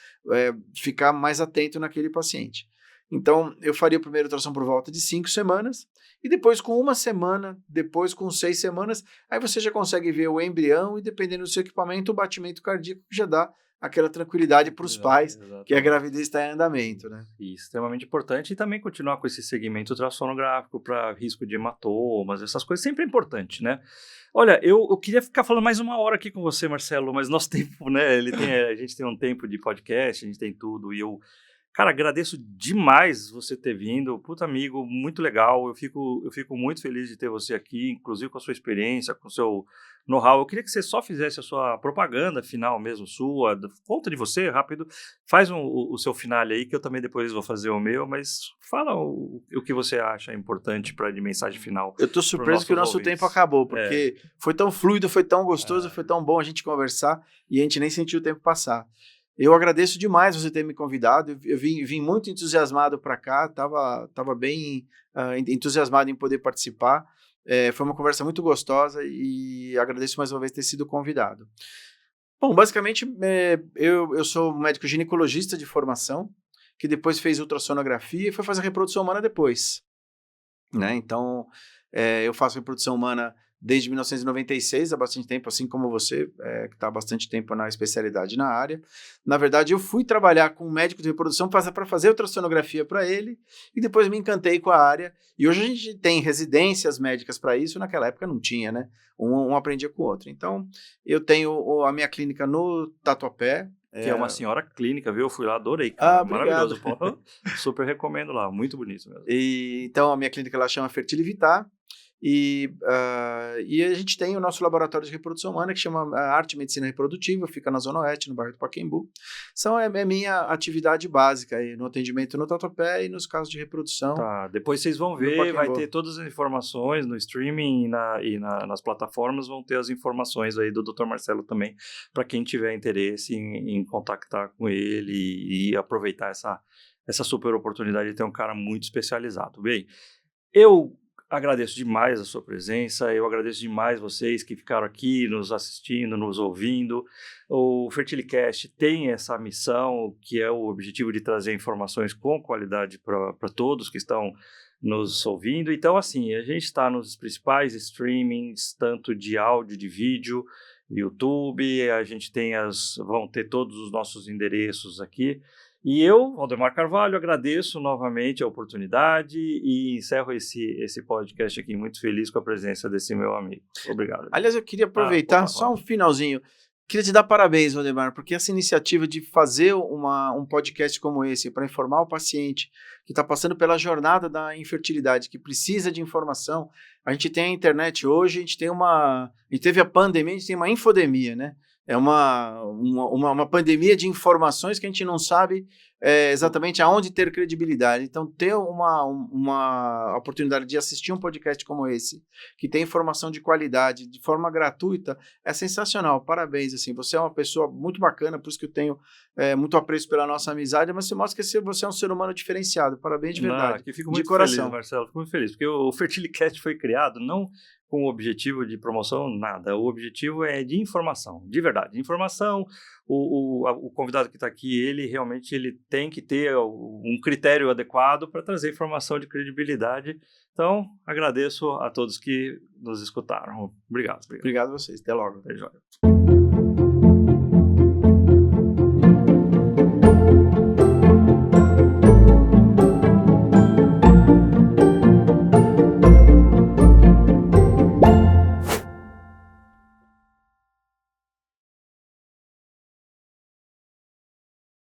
ficar mais atento naquele paciente. Então, eu faria o primeiro ultrassom por volta de 5 semanas, e depois com 1 semana, depois com 6 semanas, aí você já consegue ver o embrião e, dependendo do seu equipamento, o batimento cardíaco, que já dá aquela tranquilidade para os pais, que a gravidez está em andamento, né? E extremamente importante, e também continuar com esse segmento ultrassonográfico para risco de hematomas, essas coisas, sempre é importante, né? Olha, eu queria ficar falando mais 1 hora aqui com você, Marcelo, mas nosso tempo, né, a gente tem um tempo de podcast, a gente tem tudo, e cara, agradeço demais você ter vindo, puta amigo, muito legal, eu fico muito feliz de ter você aqui, inclusive com a sua experiência, com o seu know-how. Eu queria que você só fizesse a sua propaganda final mesmo, conta de você, rápido, faz o seu finale aí, que eu também depois vou fazer o meu, mas fala o que você acha importante de mensagem final. Eu tô surpreso que o nosso tempo acabou, porque foi tão fluido, foi tão gostoso, foi tão bom a gente conversar, e a gente nem sentiu o tempo passar. Eu agradeço demais você ter me convidado, eu vim muito entusiasmado para cá, tava bem entusiasmado em poder participar, foi uma conversa muito gostosa e agradeço mais uma vez ter sido convidado. Bom, basicamente, eu sou médico ginecologista de formação, que depois fez ultrassonografia e foi fazer reprodução humana depois, né? Então, eu faço reprodução humana desde 1996, há bastante tempo, assim como você, que está há bastante tempo na especialidade na área. Na verdade, eu fui trabalhar com um médico de reprodução para fazer ultrassonografia para ele, e depois me encantei com a área. E hoje a gente tem residências médicas para isso, naquela época não tinha, né? Um aprendia com o outro. Então, eu tenho a minha clínica no Tatuapé. Que é uma senhora clínica, viu? Eu fui lá, adorei, cara. Maravilhoso. Porra, super recomendo lá, muito bonito mesmo. Então, a minha clínica lá chama Fertilivitar. E a gente tem o nosso laboratório de reprodução humana, que chama Arte e Medicina Reprodutiva, fica na Zona Oeste, no bairro do Pacaembu. É minha atividade básica aí, no atendimento no Tatuapé e nos casos de reprodução. Tá, depois vocês vão ver, vai ter todas as informações no streaming nas plataformas, vão ter as informações aí do Dr. Marcelo também, para quem tiver interesse em contactar com ele e aproveitar essa super oportunidade de ter um cara muito especializado. Bem, eu agradeço demais a sua presença, eu agradeço demais vocês que ficaram aqui nos assistindo, nos ouvindo. O Fertilicast tem essa missão, que é o objetivo de trazer informações com qualidade para todos que estão nos ouvindo. Então, assim, a gente está nos principais streamings, tanto de áudio, de vídeo, YouTube, a gente vão ter todos os nossos endereços aqui. E eu, Waldemar Carvalho, agradeço novamente a oportunidade e encerro esse podcast aqui muito feliz com a presença desse meu amigo. Obrigado. Aliás, eu queria aproveitar só um finalzinho. Queria te dar parabéns, Waldemar, porque essa iniciativa de fazer um podcast como esse para informar o paciente que está passando pela jornada da infertilidade, que precisa de informação. A gente tem a internet hoje, a gente teve a pandemia, a gente tem uma infodemia, né? É uma pandemia de informações que a gente não sabe exatamente aonde ter credibilidade. Então, ter uma oportunidade de assistir um podcast como esse, que tem informação de qualidade, de forma gratuita, é sensacional. Parabéns, assim, você é uma pessoa muito bacana, por isso que eu tenho muito apreço pela nossa amizade, mas você mostra que você é um ser humano diferenciado. Parabéns de verdade, que fico de muito coração. Feliz, Marcelo, fico muito feliz, porque o Fertilicast foi criado não com o objetivo de promoção, nada. O objetivo é de informação, de verdade. Informação, o convidado que está aqui, ele realmente tem que ter um critério adequado para trazer informação de credibilidade. Então, agradeço a todos que nos escutaram. Obrigado. Obrigado a vocês. Até logo. Até logo.